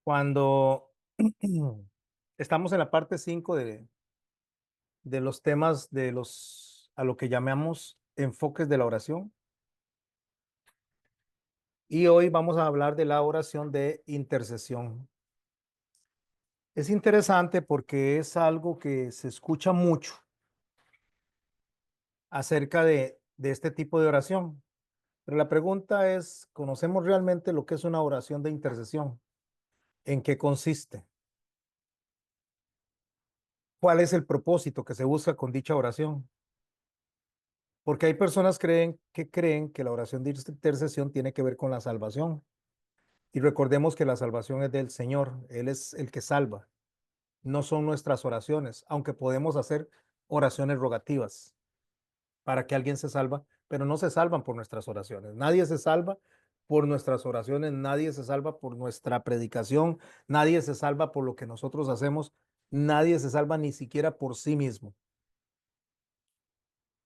Cuando estamos en la parte 5 de los temas a lo que llamamos enfoques de la oración, y hoy vamos a hablar de la oración de intercesión. Es interesante porque es algo que se escucha mucho acerca de este tipo de oración. Pero la pregunta es, ¿conocemos realmente lo que es una oración de intercesión? ¿En qué consiste? ¿Cuál es el propósito que se busca con dicha oración? Porque hay personas creen que la oración de intercesión tiene que ver con la salvación. Y recordemos que la salvación es del Señor. Él es el que salva. No son nuestras oraciones, aunque podemos hacer oraciones rogativas para que alguien se salva, pero no se salvan por nuestras oraciones. Nadie se salva por nuestras oraciones, nadie se salva por nuestra predicación, nadie se salva por lo que nosotros hacemos, nadie se salva ni siquiera por sí mismo.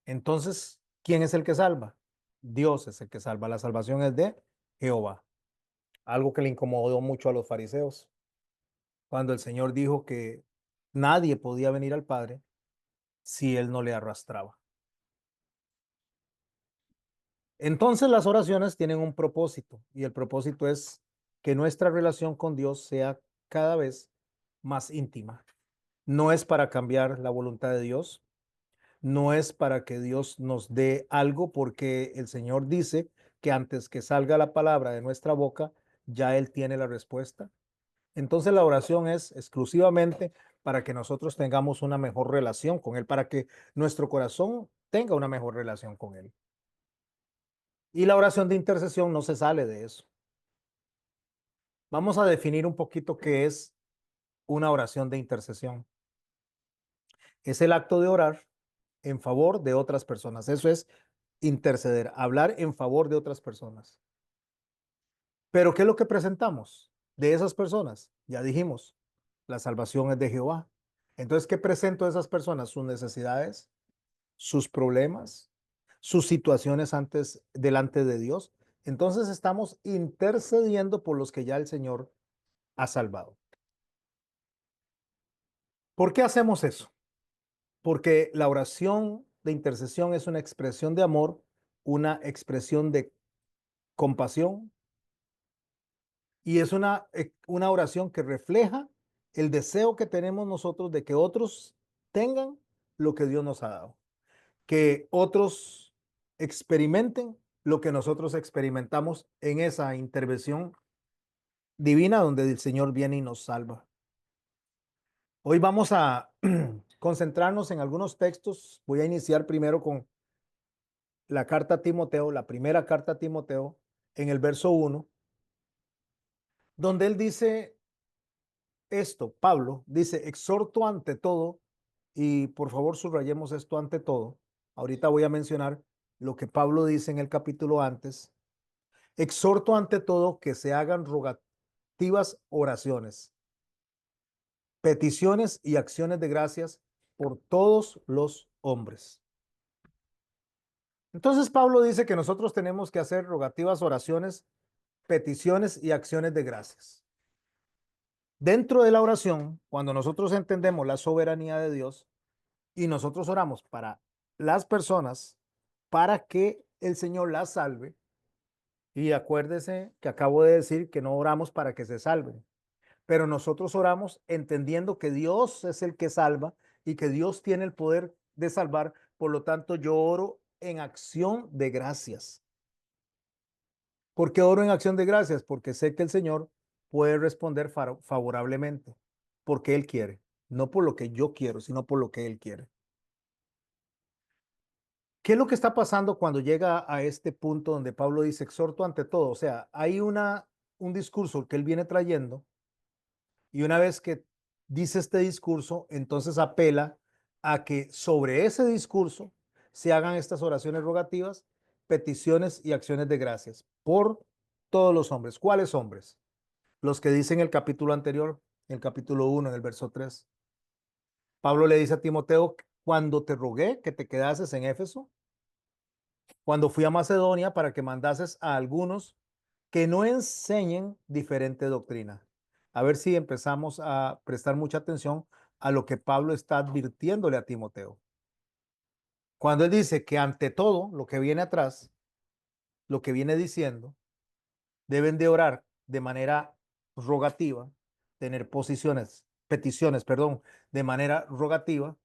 Entonces, ¿quién es el que salva? Dios es el que salva. La salvación es de Jehová. Algo que le incomodó mucho a los fariseos cuando el Señor dijo que nadie podía venir al Padre si Él no le arrastraba. Entonces las oraciones tienen un propósito y el propósito es que nuestra relación con Dios sea cada vez más íntima. No es para cambiar la voluntad de Dios, no es para que Dios nos dé algo, porque el Señor dice que antes que salga la palabra de nuestra boca, ya Él tiene la respuesta. Entonces la oración es exclusivamente para que nosotros tengamos una mejor relación con Él, para que nuestro corazón tenga una mejor relación con Él. Y la oración de intercesión no se sale de eso. Vamos a definir un poquito qué es una oración de intercesión. Es el acto de orar en favor de otras personas. Eso es interceder, hablar en favor de otras personas. Pero ¿qué es lo que presentamos de esas personas? Ya dijimos, la salvación es de Jehová. Entonces, ¿qué presento de esas personas? Sus necesidades, sus problemas, sus situaciones antes delante de Dios. Entonces estamos intercediendo por los que ya el Señor ha salvado. ¿Por qué hacemos eso? Porque la oración de intercesión es una expresión de amor, una expresión de compasión, y es una oración que refleja el deseo que tenemos nosotros de que otros tengan lo que Dios nos ha dado, que otros experimenten lo que nosotros experimentamos en esa intervención divina donde el Señor viene y nos salva. Hoy vamos a concentrarnos en algunos textos. Voy a iniciar primero con la carta a Timoteo, la primera carta a Timoteo, en el verso 1, donde él dice esto. Pablo dice: exhorto ante todo, y por favor subrayemos esto, ante todo. Ahorita voy a mencionar lo que Pablo dice en el capítulo antes. Exhorto ante todo que se hagan rogativas oraciones, peticiones y acciones de gracias por todos los hombres. Entonces Pablo dice que nosotros tenemos que hacer rogativas oraciones, peticiones y acciones de gracias. Dentro de la oración, cuando nosotros entendemos la soberanía de Dios y nosotros oramos para las personas, para que el Señor las salve, y acuérdese que acabo de decir que no oramos para que se salven, pero nosotros oramos entendiendo que Dios es el que salva y que Dios tiene el poder de salvar. Por lo tanto, yo oro en acción de gracias. ¿Por qué oro en acción de gracias? Porque sé que el Señor puede responder favorablemente, porque Él quiere, no por lo que yo quiero, sino por lo que Él quiere. ¿Qué es lo que está pasando cuando llega a este punto donde Pablo dice exhorto ante todo? O sea, hay un discurso que él viene trayendo, y una vez que dice este discurso, entonces apela a que sobre ese discurso se hagan estas oraciones rogativas, peticiones y acciones de gracias por todos los hombres. ¿Cuáles hombres? Los que dicen el capítulo anterior, el capítulo 1, en el verso 3. Pablo le dice a Timoteo: cuando te rogué que te quedases en Éfeso, cuando fui a Macedonia para que mandases a algunos que no enseñen diferente doctrina. a ver si empezamos a prestar mucha atención a lo que Pablo está advirtiéndole a Timoteo. Cuando él dice que ante todo lo que viene atrás, lo que viene diciendo, deben de orar de manera rogativa, tener peticiones, perdón, de manera rogativa,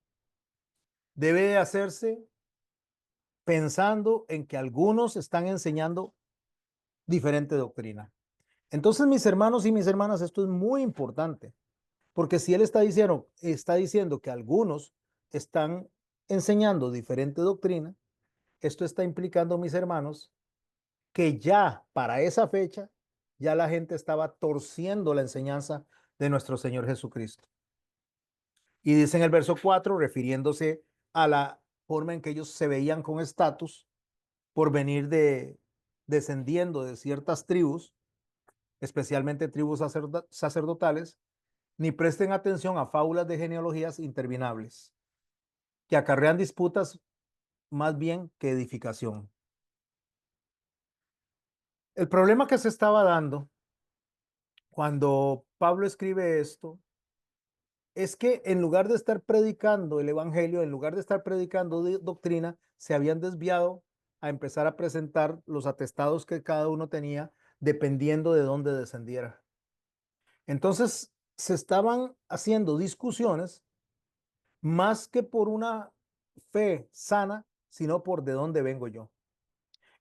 debe de hacerse pensando en que algunos están enseñando diferente doctrina. Entonces, mis hermanos y mis hermanas, esto es muy importante, porque si él está diciendo que algunos están enseñando diferente doctrina, esto está implicando, mis hermanos, que ya para esa fecha, ya la gente estaba torciendo la enseñanza de nuestro Señor Jesucristo. Y dice en el verso 4, refiriéndose a la forma en que ellos se veían con estatus por venir descendiendo de ciertas tribus, especialmente tribus sacerdotales, ni presten atención a fábulas de genealogías interminables, que acarrean disputas más bien que edificación. El problema que se estaba dando cuando Pablo escribe esto es que en lugar de estar predicando el evangelio, en lugar de estar predicando doctrina, se habían desviado a empezar a presentar los atestados que cada uno tenía dependiendo de dónde descendiera. Entonces se estaban haciendo discusiones más que por una fe sana, sino por de dónde vengo yo.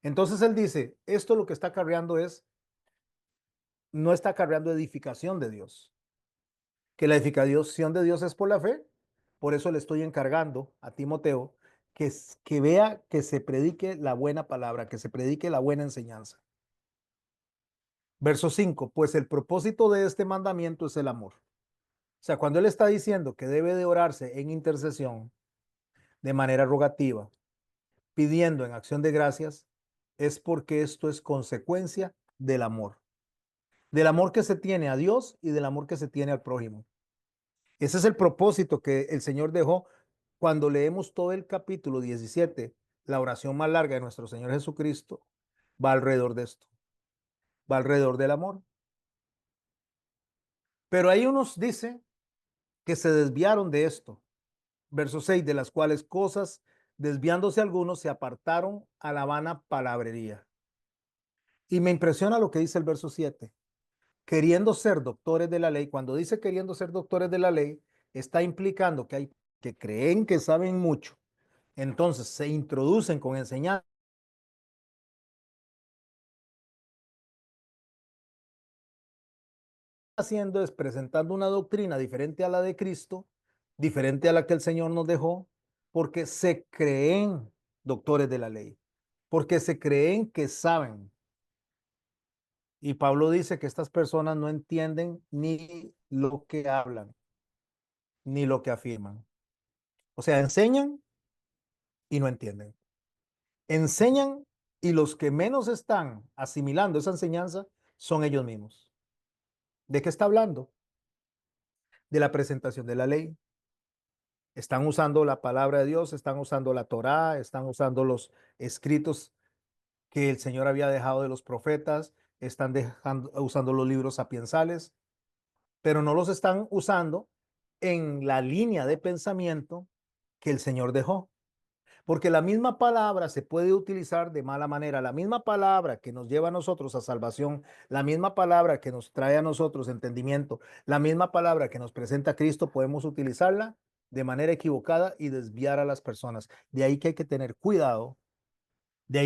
Entonces él dice, esto lo que está acarreando no está acarreando edificación de Dios, que la edificación de Dios es por la fe. Por eso le estoy encargando a Timoteo que vea que se predique la buena palabra, que se predique la buena enseñanza. Verso 5, pues el propósito de este mandamiento es el amor. O sea, cuando él está diciendo que debe de orarse en intercesión de manera rogativa, pidiendo en acción de gracias, es porque esto es consecuencia del amor que se tiene a Dios y del amor que se tiene al prójimo. Ese es el propósito que el Señor dejó cuando leemos todo el capítulo 17, la oración más larga de nuestro Señor Jesucristo, va alrededor de esto, va alrededor del amor. Pero ahí unos dice que se desviaron de esto. Verso 6, de las cuales cosas, desviándose algunos, se apartaron a la vana palabrería. Y me impresiona lo que dice el verso 7. Queriendo ser doctores de la ley, cuando dice queriendo ser doctores de la ley, está implicando que hay que creen que saben mucho. Entonces se introducen con enseñanza haciendo es presentando una doctrina diferente a la de Cristo, diferente a la que el Señor nos dejó, porque se creen doctores de la ley, porque se creen que saben. Y Pablo dice que estas personas no entienden ni lo que hablan, ni lo que afirman. O sea, enseñan y no entienden. Enseñan y los que menos están asimilando esa enseñanza son ellos mismos. ¿De qué está hablando? De la presentación de la ley. Están usando la palabra de Dios, están usando la Torá, están usando los escritos que el Señor había dejado de los profetas, están usando los libros sapiensales, pero no los están usando en la línea de pensamiento que el Señor dejó. Porque la misma palabra se puede utilizar de mala manera. La misma palabra que nos lleva a nosotros a salvación, la misma palabra que nos trae a nosotros entendimiento, la misma palabra que nos presenta a Cristo, podemos utilizarla de manera equivocada y desviar a las personas. De ahí que hay que tener cuidado, de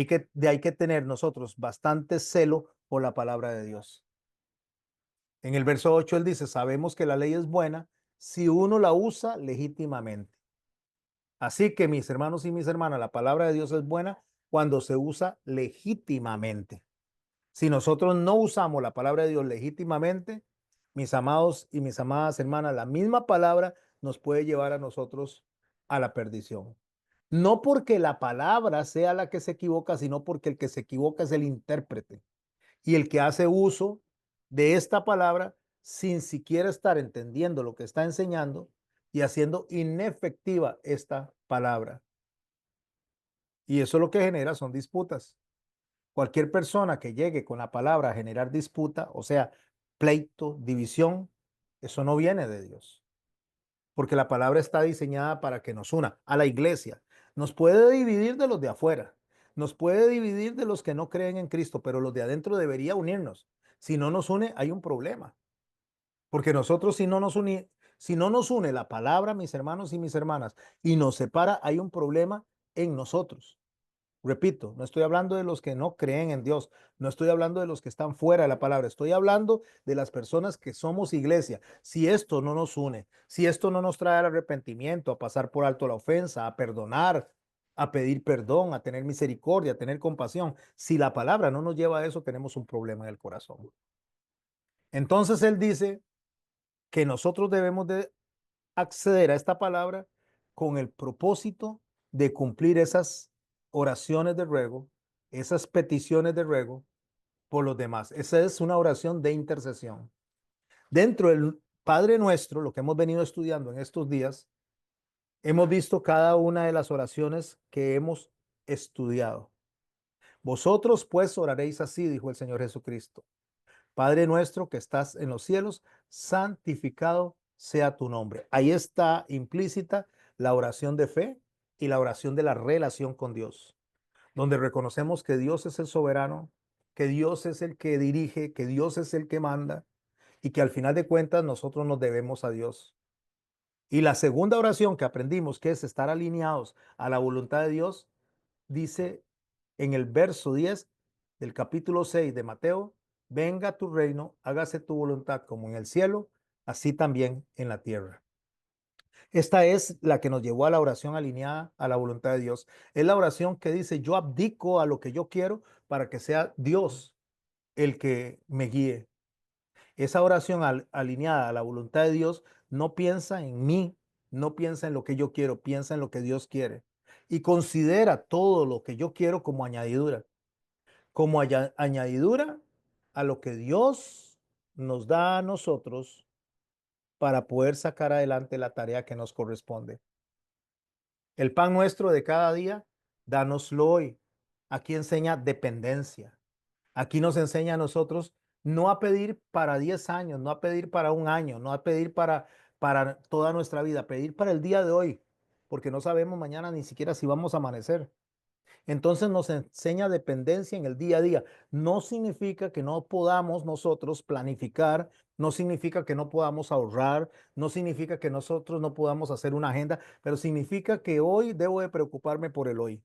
ahí que tener nosotros bastante celo por la palabra de Dios. En el verso 8 él dice, sabemos que la ley es buena si uno la usa legítimamente. Así que mis hermanos y mis hermanas, la palabra de Dios es buena cuando se usa legítimamente. Si nosotros no usamos la palabra de Dios legítimamente, mis amados y mis amadas hermanas, la misma palabra nos puede llevar a nosotros a la perdición. No porque la palabra sea la que se equivoca, sino porque el que se equivoca es el intérprete y el que hace uso de esta palabra sin siquiera estar entendiendo lo que está enseñando y haciendo inefectiva esta palabra. Y eso lo que genera son disputas. Cualquier persona que llegue con la palabra a generar disputa, o sea, pleito, división, eso no viene de Dios. Porque la palabra está diseñada para que nos una a la iglesia. Nos puede dividir de los de afuera, nos puede dividir de los que no creen en Cristo, pero los de adentro debería unirnos. Si no nos une, hay un problema. Porque nosotros si no nos une la palabra, mis hermanos y mis hermanas, y nos separa, hay un problema en nosotros. Repito, no estoy hablando de los que no creen en Dios, no estoy hablando de los que están fuera de la palabra, estoy hablando de las personas que somos iglesia. Si esto no nos une, si esto no nos trae al arrepentimiento, a pasar por alto la ofensa, a perdonar, a pedir perdón, a tener misericordia, a tener compasión, si la palabra no nos lleva a eso, tenemos un problema en el corazón. Entonces él dice que nosotros debemos de acceder a esta palabra con el propósito de cumplir esas oraciones de ruego, esas peticiones de ruego por los demás. Esa es una oración de intercesión. Dentro del Padre Nuestro, lo que hemos venido estudiando en estos días, hemos visto cada una de las oraciones que hemos estudiado. Vosotros pues oraréis así, dijo el Señor Jesucristo. Padre nuestro que estás en los cielos, santificado sea tu nombre. Ahí está implícita la oración de fe y la oración de la relación con Dios, donde reconocemos que Dios es el soberano, que Dios es el que dirige, que Dios es el que manda y que al final de cuentas nosotros nos debemos a Dios. Y la segunda oración que aprendimos, que es estar alineados a la voluntad de Dios, dice en el verso 10 del capítulo 6 de Mateo, venga tu reino, hágase tu voluntad como en el cielo, así también en la tierra. Esta es la que nos llevó a la oración alineada a la voluntad de Dios. Es la oración que dice, yo abdico a lo que yo quiero para que sea Dios el que me guíe. Esa oración alineada a la voluntad de Dios no piensa en mí, no piensa en lo que yo quiero, piensa en lo que Dios quiere. Y considera todo lo que yo quiero como añadidura, como añadidura a lo que Dios nos da a nosotros para poder sacar adelante la tarea que nos corresponde. El pan nuestro de cada día, dánoslo hoy. Aquí enseña dependencia. Aquí nos enseña a nosotros no a pedir para 10 años, no a pedir para un año, no a pedir para toda nuestra vida, pedir para el día de hoy, porque no sabemos mañana ni siquiera si vamos a amanecer. Entonces nos enseña dependencia en el día a día. No significa que no podamos nosotros planificar, no significa que no podamos ahorrar, no significa que nosotros no podamos hacer una agenda, pero significa que hoy debo de preocuparme por el hoy.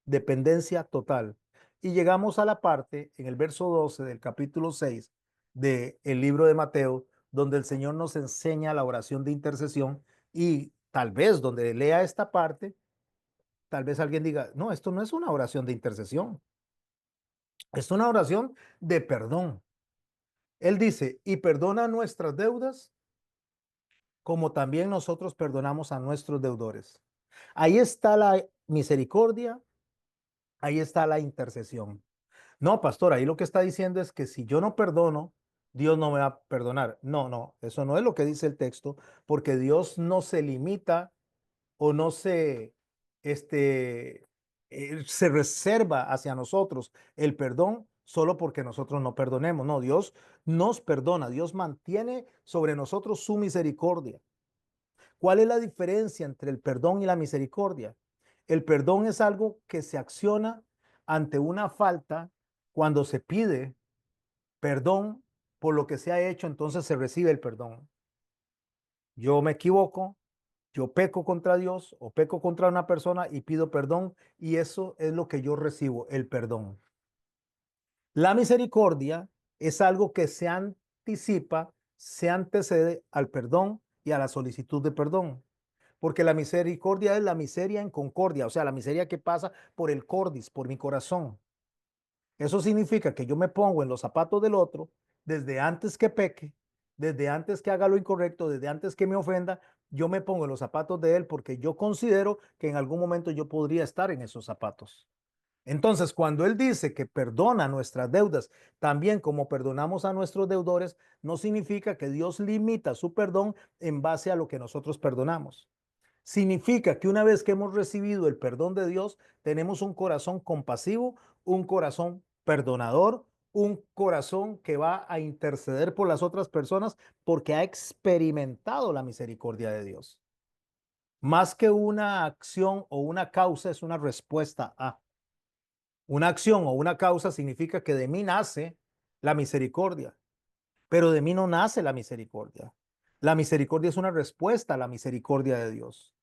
Dependencia total. Y llegamos a la parte en el verso 12 del capítulo 6 del libro de Mateo, donde el Señor nos enseña la oración de intercesión y tal vez donde lea esta parte tal vez alguien diga, no, esto no es una oración de intercesión, es una oración de perdón. Él dice, y perdona nuestras deudas como también nosotros perdonamos a nuestros deudores. Ahí está la misericordia, ahí está la intercesión. No, pastor, ahí lo que está diciendo es que si yo no perdono, Dios no me va a perdonar. No, no, eso no es lo que dice el texto, porque Dios no se limita o no este, se reserva hacia nosotros el perdón solo porque nosotros no perdonemos. No, Dios nos perdona, Dios mantiene sobre nosotros su misericordia. ¿Cuál es la diferencia entre el perdón y la misericordia? El perdón es algo que se acciona ante una falta cuando se pide perdón por lo que se ha hecho, entonces se recibe el perdón. Yo me equivoco, yo peco contra Dios o peco contra una persona y pido perdón y eso es lo que yo recibo, el perdón. La misericordia es algo que se anticipa, se antecede al perdón y a la solicitud de perdón. Porque la misericordia es la miseria en concordia, o sea, la miseria que pasa por el cordis, por mi corazón. Eso significa que yo me pongo en los zapatos del otro desde antes que peque, desde antes que haga lo incorrecto, desde antes que me ofenda, yo me pongo en los zapatos de él porque yo considero que en algún momento yo podría estar en esos zapatos. Entonces, cuando él dice que perdona nuestras deudas, también como perdonamos a nuestros deudores, no significa que Dios limita su perdón en base a lo que nosotros perdonamos. Significa que una vez que hemos recibido el perdón de Dios, tenemos un corazón compasivo, un corazón perdonador, un corazón que va a interceder por las otras personas porque ha experimentado la misericordia de Dios. Más que una acción o una causa, es una respuesta a. Una acción o una causa significa que de mí nace la misericordia, pero de mí no nace la misericordia. La misericordia es una respuesta a la misericordia de Dios.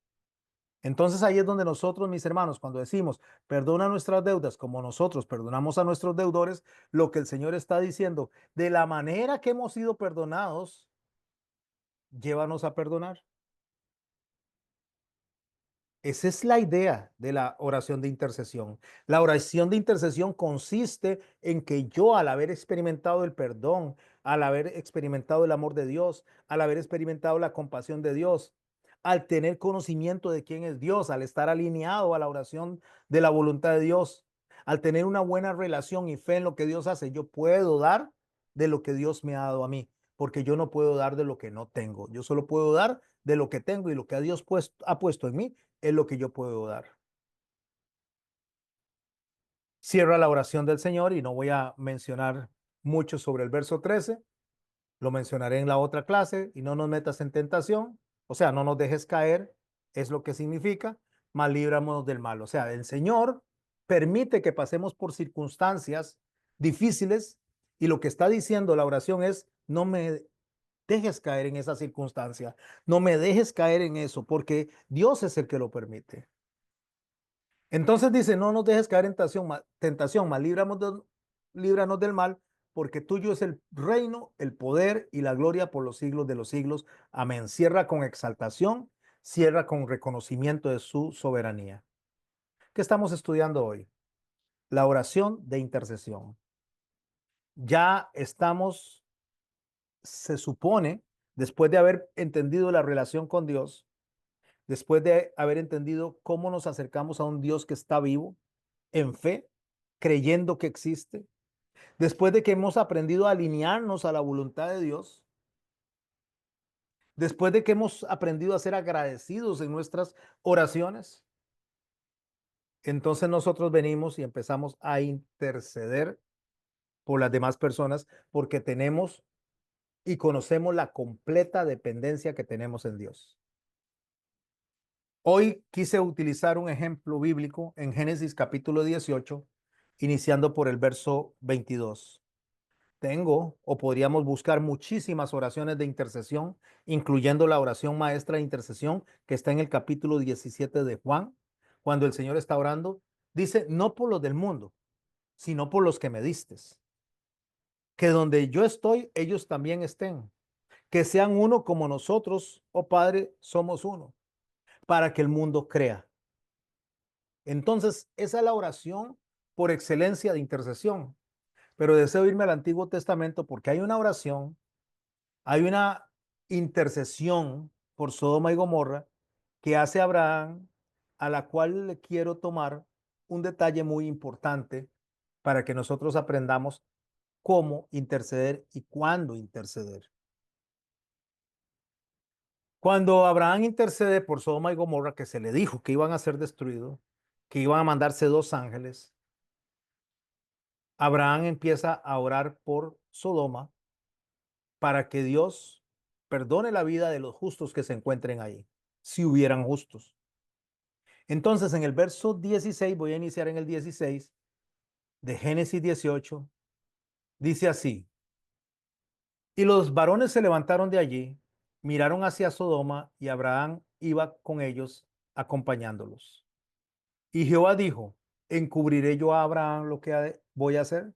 Entonces ahí es donde nosotros, mis hermanos, cuando decimos perdona nuestras deudas como nosotros perdonamos a nuestros deudores, lo que el Señor está diciendo, de la manera que hemos sido perdonados, llévanos a perdonar. Esa es la idea de la oración de intercesión. La oración de intercesión consiste en que yo, al haber experimentado el perdón, al haber experimentado el amor de Dios, al haber experimentado la compasión de Dios, al tener conocimiento de quién es Dios, al estar alineado a la oración de la voluntad de Dios, al tener una buena relación y fe en lo que Dios hace, yo puedo dar de lo que Dios me ha dado a mí, porque yo no puedo dar de lo que no tengo. Yo solo puedo dar de lo que tengo y lo que Dios ha puesto en mí es lo que yo puedo dar. Cierra la oración del Señor y no voy a mencionar mucho sobre el verso 13. Lo mencionaré en la otra clase. Y no nos metas en tentación, o sea, no nos dejes caer, es lo que significa, mas líbranos del mal. O sea, el Señor permite que pasemos por circunstancias difíciles y lo que está diciendo la oración es, no me dejes caer en esa circunstancia, no me dejes caer en eso, porque Dios es el que lo permite. Entonces dice, no nos dejes caer en tentación, mas líbranos del mal, porque tuyo es el reino, el poder y la gloria por los siglos de los siglos. Amén. Cierra con exaltación, cierra con reconocimiento de su soberanía. ¿Qué estamos estudiando hoy? La oración de intercesión. Ya estamos, se supone, después de haber entendido la relación con Dios, después de haber entendido cómo nos acercamos a un Dios que está vivo, en fe, creyendo que existe, después de que hemos aprendido a alinearnos a la voluntad de Dios, después de que hemos aprendido a ser agradecidos en nuestras oraciones, entonces nosotros venimos y empezamos a interceder por las demás personas porque tenemos y conocemos la completa dependencia que tenemos en Dios. Hoy quise utilizar un ejemplo bíblico en Génesis capítulo 18, iniciando por el verso 22. Tengo o podríamos buscar muchísimas oraciones de intercesión, incluyendo la oración maestra de intercesión que está en el capítulo 17 de Juan, cuando el Señor está orando, dice, no por los del mundo, sino por los que me distes, que donde yo estoy, ellos también estén, que sean uno como nosotros, oh Padre, somos uno, para que el mundo crea. Entonces, esa es la oración por excelencia de intercesión. Pero deseo irme al Antiguo Testamento porque hay una oración, hay una intercesión por Sodoma y Gomorra que hace Abraham, a la cual le quiero tomar un detalle muy importante para que nosotros aprendamos cómo interceder y cuándo interceder. Cuando Abraham intercede por Sodoma y Gomorra, que se le dijo que iban a ser destruidos, que iban a mandarse dos ángeles, Abraham empieza a orar por Sodoma para que Dios perdone la vida de los justos que se encuentren ahí, si hubieran justos. Entonces, en el verso 16, voy a iniciar en el 16 de Génesis 18, dice así, y los varones se levantaron de allí, miraron hacia Sodoma y Abraham iba con ellos acompañándolos. Y Jehová dijo, ¿encubriré yo a Abraham lo que voy a hacer?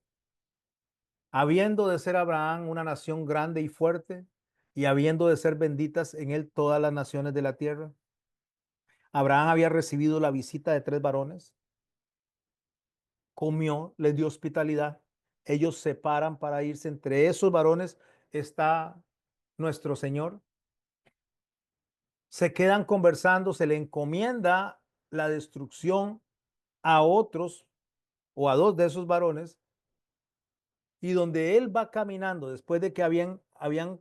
Habiendo de ser Abraham una nación grande y fuerte, y habiendo de ser benditas en él todas las naciones de la tierra. Abraham había recibido la visita de tres varones, comió, les dio hospitalidad. Ellos se paran para irse. Entre esos varones está nuestro Señor. Se quedan conversando, se le encomienda la destrucción a otros o a dos de esos varones. Y donde él va caminando, después de que habían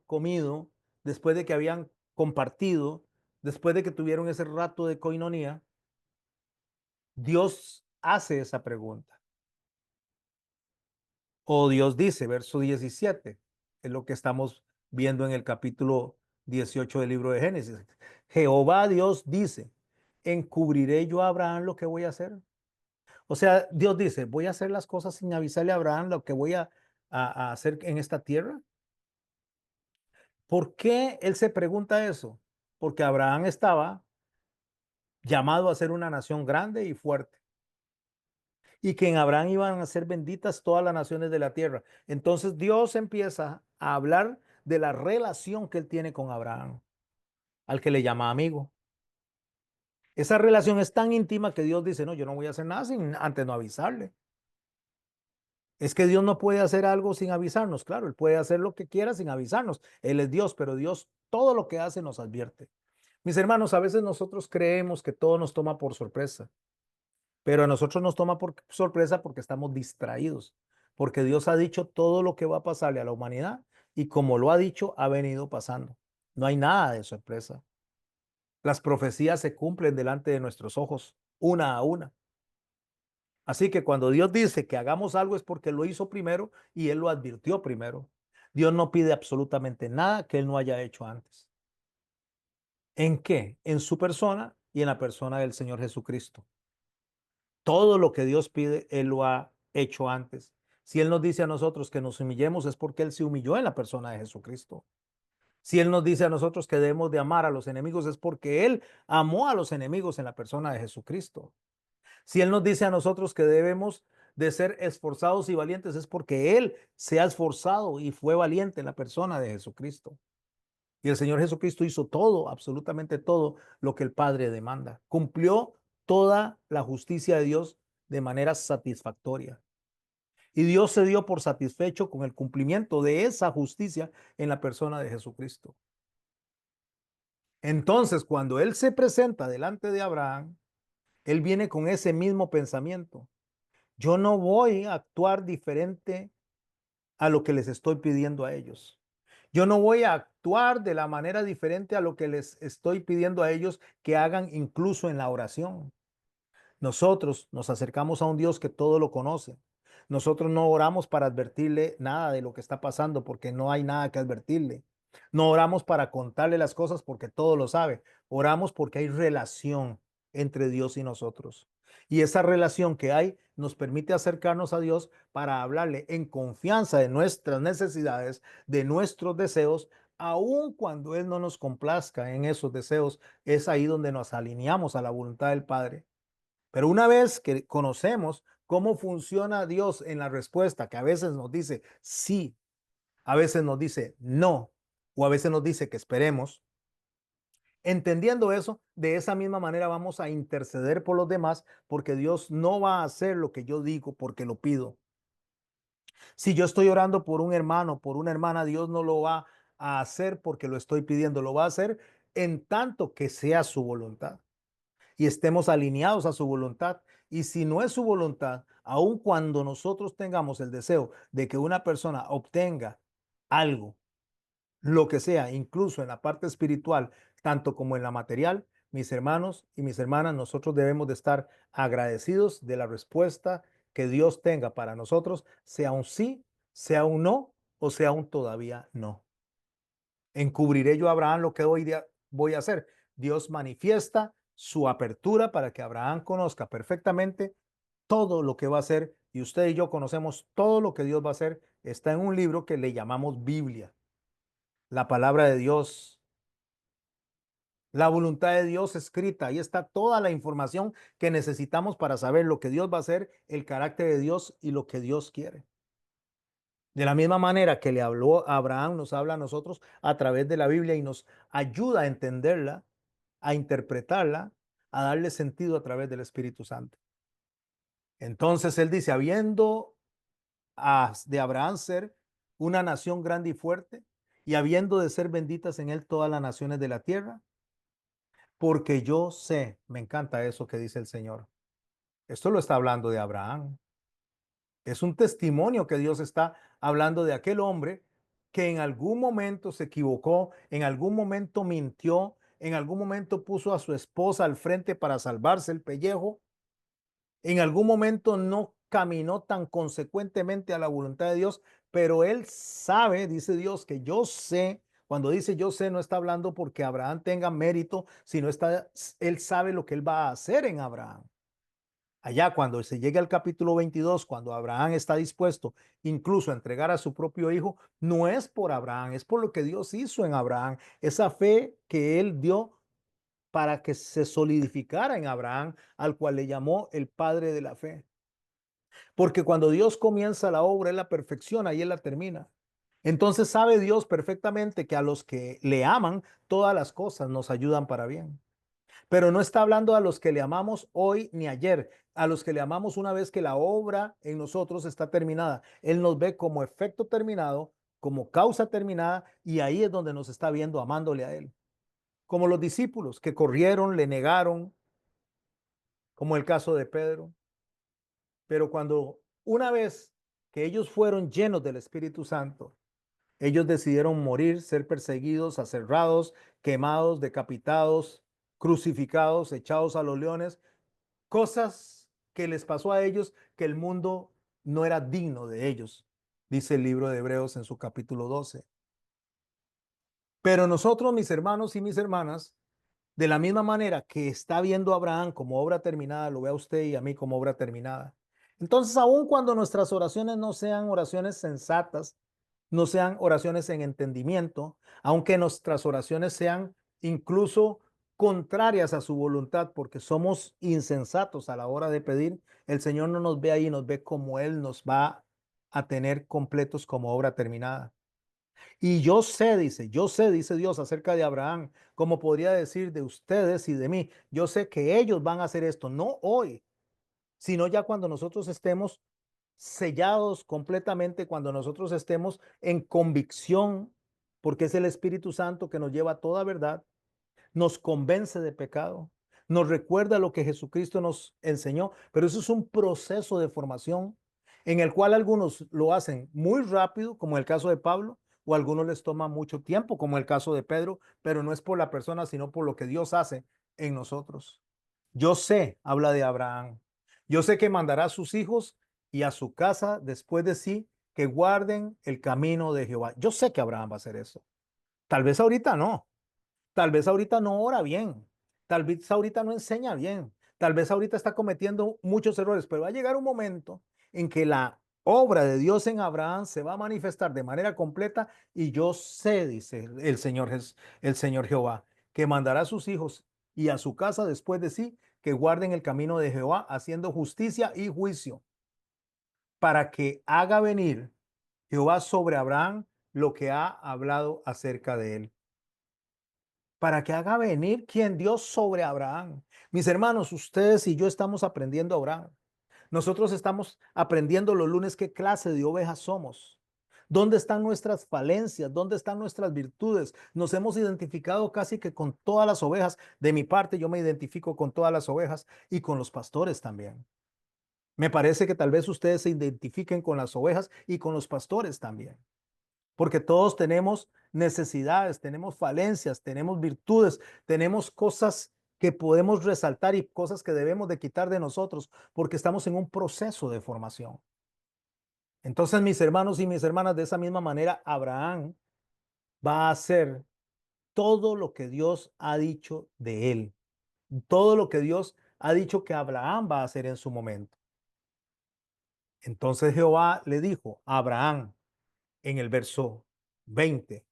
comido, después de que habían compartido, después de que tuvieron ese rato de coinonía, Dios hace esa pregunta. O Dios dice, verso 17, es lo que estamos viendo en el capítulo 18 del libro de Génesis. Jehová Dios dice, ¿encubriré yo a Abraham lo que voy a hacer? O sea, Dios dice, voy a hacer las cosas sin avisarle a Abraham lo que voy a hacer en esta tierra. ¿Por qué él se pregunta eso? Porque Abraham estaba llamado a ser una nación grande y fuerte, y que en Abraham iban a ser benditas todas las naciones de la tierra. Entonces Dios empieza a hablar de la relación que él tiene con Abraham, al que le llama amigo. Esa relación es tan íntima que Dios dice, no, yo no voy a hacer nada sin antes no avisarle. Es que Dios no puede hacer algo sin avisarnos. Claro, Él puede hacer lo que quiera sin avisarnos. Él es Dios, pero Dios todo lo que hace nos advierte. Mis hermanos, a veces nosotros creemos que todo nos toma por sorpresa, pero a nosotros nos toma por sorpresa porque estamos distraídos, porque Dios ha dicho todo lo que va a pasarle a la humanidad y como lo ha dicho, ha venido pasando. No hay nada de sorpresa. Las profecías se cumplen delante de nuestros ojos, una a una. Así que cuando Dios dice que hagamos algo es porque lo hizo primero y Él lo advirtió primero. Dios no pide absolutamente nada que Él no haya hecho antes. ¿En qué? En su persona y en la persona del Señor Jesucristo. Todo lo que Dios pide, Él lo ha hecho antes. Si Él nos dice a nosotros que nos humillemos es porque Él se humilló en la persona de Jesucristo. Si Él nos dice a nosotros que debemos de amar a los enemigos es porque Él amó a los enemigos en la persona de Jesucristo. Si Él nos dice a nosotros que debemos de ser esforzados y valientes, es porque Él se ha esforzado y fue valiente en la persona de Jesucristo. Y el Señor Jesucristo hizo todo, absolutamente todo lo que el Padre demanda. Cumplió toda la justicia de Dios de manera satisfactoria. Y Dios se dio por satisfecho con el cumplimiento de esa justicia en la persona de Jesucristo. Entonces, cuando Él se presenta delante de Abraham, Él viene con ese mismo pensamiento. Yo no voy a actuar diferente a lo que les estoy pidiendo a ellos. Yo no voy a actuar de la manera diferente a lo que les estoy pidiendo a ellos que hagan incluso en la oración. Nosotros nos acercamos a un Dios que todo lo conoce. Nosotros no oramos para advertirle nada de lo que está pasando porque no hay nada que advertirle. No oramos para contarle las cosas porque todo lo sabe. Oramos porque hay relación entre Dios y nosotros. Y esa relación que hay nos permite acercarnos a Dios para hablarle en confianza de nuestras necesidades, de nuestros deseos, aun cuando Él no nos complazca en esos deseos. Es ahí donde nos alineamos a la voluntad del Padre. Pero una vez que conocemos cómo funciona Dios en la respuesta, que a veces nos dice sí, a veces nos dice no, o a veces nos dice que esperemos, entendiendo eso, de esa misma manera vamos a interceder por los demás, porque Dios no va a hacer lo que yo digo porque lo pido. Si yo estoy orando por un hermano, por una hermana, Dios no lo va a hacer porque lo estoy pidiendo, lo va a hacer en tanto que sea su voluntad y estemos alineados a su voluntad. Y si no es su voluntad, aun cuando nosotros tengamos el deseo de que una persona obtenga algo, lo que sea, incluso en la parte espiritual, tanto como en la material, mis hermanos y mis hermanas, nosotros debemos de estar agradecidos de la respuesta que Dios tenga para nosotros, sea un sí, sea un no o sea un todavía no. Encubriré yo a Abraham lo que hoy día voy a hacer. Dios manifiesta su apertura para que Abraham conozca perfectamente todo lo que va a hacer y usted y yo conocemos todo lo que Dios va a hacer. Está en un libro que le llamamos Biblia, la palabra de Dios, la voluntad de Dios escrita. Ahí está toda la información que necesitamos para saber lo que Dios va a hacer, el carácter de Dios y lo que Dios quiere. De la misma manera que le habló a Abraham, nos habla a nosotros a través de la Biblia y nos ayuda a entenderla, a interpretarla, a darle sentido a través del Espíritu Santo. Entonces él dice, habiendo de Abraham ser una nación grande y fuerte, y habiendo de ser benditas en él todas las naciones de la tierra, porque yo sé, me encanta eso que dice el Señor. Esto lo está hablando de Abraham. Es un testimonio que Dios está hablando de aquel hombre que en algún momento se equivocó, en algún momento mintió, en algún momento puso a su esposa al frente para salvarse el pellejo, en algún momento no caminó tan consecuentemente a la voluntad de Dios, pero él sabe, dice Dios, que yo sé. Cuando dice yo sé, no está hablando porque Abraham tenga mérito, sino él sabe lo que él va a hacer en Abraham. Allá cuando se llegue al capítulo 22, cuando Abraham está dispuesto incluso a entregar a su propio hijo, no es por Abraham, es por lo que Dios hizo en Abraham, esa fe que él dio para que se solidificara en Abraham, al cual le llamó el padre de la fe. Porque cuando Dios comienza la obra, Él la perfecciona y Él la termina. Entonces sabe Dios perfectamente que a los que le aman, todas las cosas nos ayudan para bien. Pero no está hablando a los que le amamos hoy ni ayer, a los que le amamos una vez que la obra en nosotros está terminada. Él nos ve como efecto terminado, como causa terminada, y ahí es donde nos está viendo amándole a Él. Como los discípulos que corrieron, le negaron, como el caso de Pedro. Pero cuando una vez que ellos fueron llenos del Espíritu Santo, ellos decidieron morir, ser perseguidos, aserrados, quemados, decapitados, crucificados, echados a los leones, cosas que les pasó a ellos que el mundo no era digno de ellos, dice el libro de Hebreos en su capítulo 12. Pero nosotros, mis hermanos y mis hermanas, de la misma manera que está viendo a Abraham como obra terminada, lo ve a usted y a mí como obra terminada. Entonces, aun cuando nuestras oraciones no sean oraciones sensatas, no sean oraciones en entendimiento, aunque nuestras oraciones sean incluso contrarias a su voluntad, porque somos insensatos a la hora de pedir, el Señor no nos ve ahí, nos ve como Él nos va a tener completos como obra terminada. Y yo sé, dice Dios acerca de Abraham, como podría decir de ustedes y de mí, yo sé que ellos van a hacer esto, no hoy, sino ya cuando nosotros estemos sellados completamente, cuando nosotros estemos en convicción, porque es el Espíritu Santo que nos lleva a toda verdad, nos convence de pecado, nos recuerda lo que Jesucristo nos enseñó, pero eso es un proceso de formación en el cual algunos lo hacen muy rápido, como el caso de Pablo, o a algunos les toma mucho tiempo, como el caso de Pedro, pero no es por la persona, sino por lo que Dios hace en nosotros. Yo sé, habla de Abraham, yo sé que mandará a sus hijos y a su casa después de sí que guarden el camino de Jehová. Yo sé que Abraham va a hacer eso. Tal vez ahorita no, tal vez ahorita no ora bien, tal vez ahorita no enseña bien, tal vez ahorita está cometiendo muchos errores, pero va a llegar un momento en que la obra de Dios en Abraham se va a manifestar de manera completa y yo sé, dice el Señor Jehová, que mandará a sus hijos y a su casa después de sí que guarden el camino de Jehová haciendo justicia y juicio para que haga venir Jehová sobre Abraham lo que ha hablado acerca de él, para que haga venir quien Dios sobre Abraham. Mis hermanos, ustedes y yo estamos aprendiendo a Abraham. Nosotros estamos aprendiendo los lunes qué clase de ovejas somos. ¿Dónde están nuestras falencias? ¿Dónde están nuestras virtudes? Nos hemos identificado casi que con todas las ovejas. De mi parte, yo me identifico con todas las ovejas y con los pastores también. Me parece que tal vez ustedes se identifiquen con las ovejas y con los pastores también, porque todos tenemos necesidades, tenemos falencias, tenemos virtudes, tenemos cosas que podemos resaltar y cosas que debemos de quitar de nosotros, porque estamos en un proceso de formación. Entonces, mis hermanos y mis hermanas, de esa misma manera, Abraham va a hacer todo lo que Dios ha dicho de él, todo lo que Dios ha dicho que Abraham va a hacer en su momento. Entonces Jehová le dijo a Abraham en el verso 20,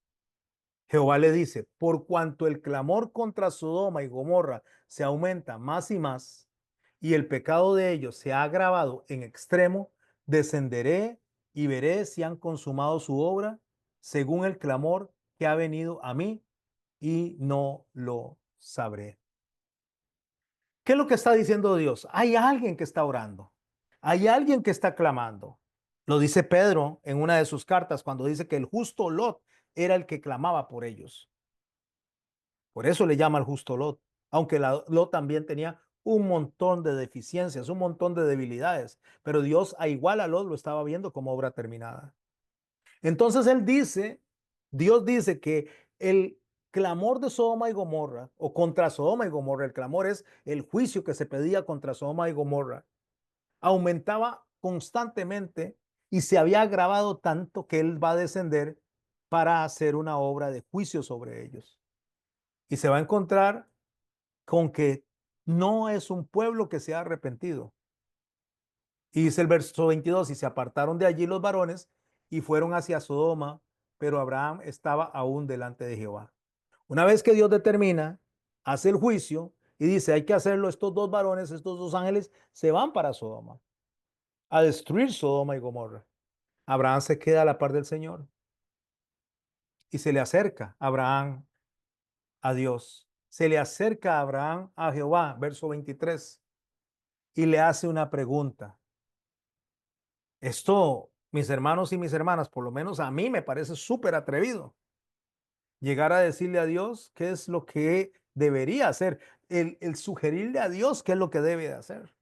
Jehová le dice, por cuanto el clamor contra Sodoma y Gomorra se aumenta más y más, y el pecado de ellos se ha agravado en extremo, descenderé y veré si han consumado su obra según el clamor que ha venido a mí, y no lo sabré. ¿Qué es lo que está diciendo Dios? Hay alguien que está orando, hay alguien que está clamando. Lo dice Pedro en una de sus cartas cuando dice que el justo Lot era el que clamaba por ellos. Por eso le llama el justo Lot, aunque Lot también tenía un montón de deficiencias, un montón de debilidades, pero Dios a igual a Lot lo estaba viendo como obra terminada. Entonces Dios dice que el clamor de Sodoma y Gomorra, o contra Sodoma y Gomorra, el clamor es el juicio que se pedía contra Sodoma y Gomorra, aumentaba constantemente y se había agravado tanto que él va a descender para hacer una obra de juicio sobre ellos. Y se va a encontrar con que no es un pueblo que se ha arrepentido. Y dice el verso 22, y se apartaron de allí los varones y fueron hacia Sodoma, pero Abraham estaba aún delante de Jehová. Una vez que Dios determina, hace el juicio y dice, hay que hacerlo, estos dos varones, estos dos ángeles, se van para Sodoma, a destruir Sodoma y Gomorra. Abraham se queda a la par del Señor y se le acerca a Abraham a Dios. Se le acerca a Abraham a Jehová, verso 23, y le hace una pregunta. Esto, mis hermanos y mis hermanas, por lo menos a mí me parece súper atrevido. Llegar a decirle a Dios qué es lo que debería hacer, el sugerirle a Dios qué es lo que debe de hacer.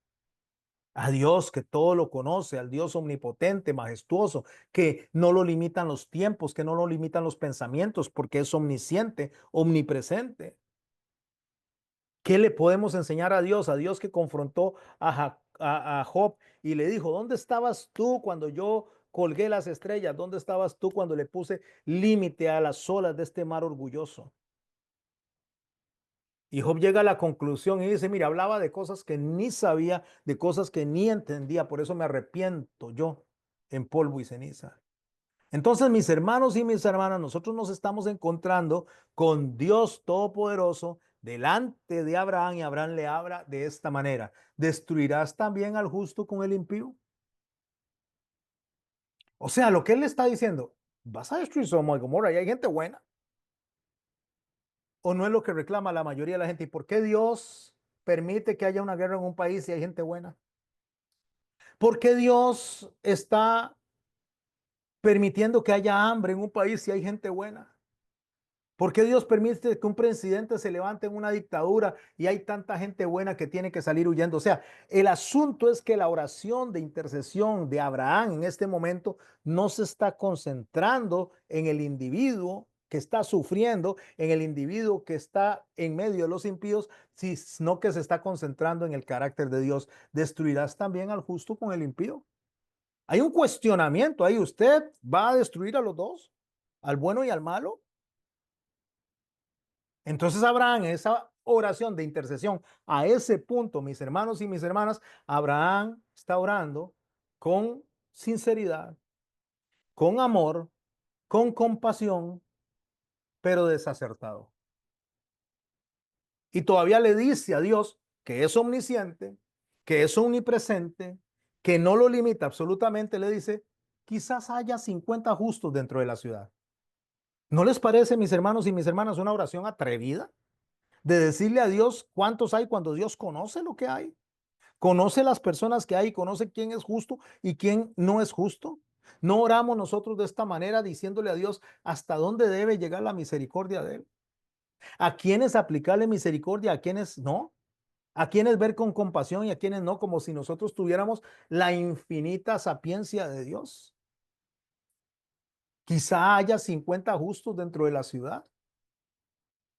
A Dios que todo lo conoce, al Dios omnipotente, majestuoso, que no lo limitan los tiempos, que no lo limitan los pensamientos, porque es omnisciente, omnipresente. ¿Qué le podemos enseñar a Dios? A Dios que confrontó a Job y le dijo, ¿dónde estabas tú cuando yo colgué las estrellas? ¿Dónde estabas tú cuando le puse límite a las olas de este mar orgulloso? Y Job llega a la conclusión y dice, mira, hablaba de cosas que ni sabía, de cosas que ni entendía, por eso me arrepiento yo en polvo y ceniza. Entonces, mis hermanos y mis hermanas, nosotros nos estamos encontrando con Dios Todopoderoso delante de Abraham y Abraham le habla de esta manera. ¿Destruirás también al justo con el impío? O sea, lo que él le está diciendo, vas a destruir Sodoma y Gomorra y hay gente buena. ¿O no es lo que reclama la mayoría de la gente? ¿Y por qué Dios permite que haya una guerra en un país si hay gente buena? ¿Por qué Dios está permitiendo que haya hambre en un país si hay gente buena? ¿Por qué Dios permite que un presidente se levante en una dictadura y hay tanta gente buena que tiene que salir huyendo? O sea, el asunto es que la oración de intercesión de Abraham en este momento no se está concentrando en el individuo que está sufriendo, en el individuo que está en medio de los impíos, sino que se está concentrando en el carácter de Dios. ¿Destruirás también al justo con el impío? Hay un cuestionamiento ahí. ¿Usted va a destruir a los dos? ¿Al bueno y al malo? Entonces Abraham, esa oración de intercesión, a ese punto, mis hermanos y mis hermanas, Abraham está orando con sinceridad, con amor, con compasión, pero desacertado. Y todavía le dice a Dios que es omnisciente, que es omnipresente, que no lo limita absolutamente, le dice, quizás haya 50 justos dentro de la ciudad. ¿No les parece, mis hermanos y mis hermanas, una oración atrevida? De decirle a Dios cuántos hay cuando Dios conoce lo que hay, conoce las personas que hay, conoce quién es justo y quién no es justo. No oramos nosotros de esta manera diciéndole a Dios hasta dónde debe llegar la misericordia de Él, a quienes aplicarle misericordia, a quienes no, a quienes ver con compasión y a quienes no, como si nosotros tuviéramos la infinita sapiencia de Dios. Quizá haya 50 justos dentro de la ciudad.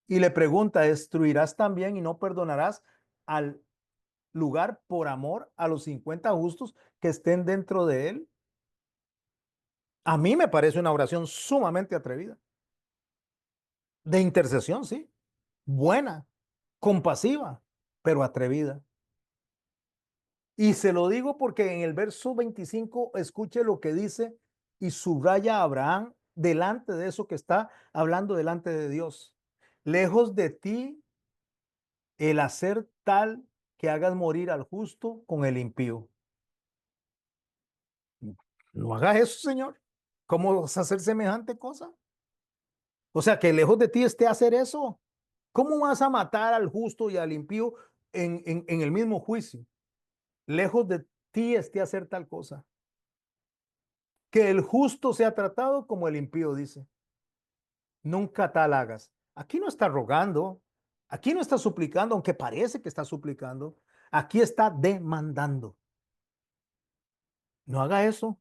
Y le pregunta, ¿destruirás también y no perdonarás al lugar por amor a los 50 justos que estén dentro de él? A mí me parece una oración sumamente atrevida, de intercesión, sí, buena, compasiva, pero atrevida. Y se lo digo porque en el verso 25 escuche lo que dice y subraya a Abraham delante de eso que está hablando delante de Dios. Lejos de ti el hacer tal que hagas morir al justo con el impío. No hagas eso, Señor. ¿Cómo vas a hacer semejante cosa? O sea, que lejos de ti esté hacer eso. ¿Cómo vas a matar al justo y al impío en el mismo juicio? Lejos de ti esté hacer tal cosa. Que el justo sea tratado como el impío, dice. Nunca tal hagas. Aquí no está rogando, aquí no está suplicando, aunque parece que está suplicando. Aquí está demandando. No haga eso.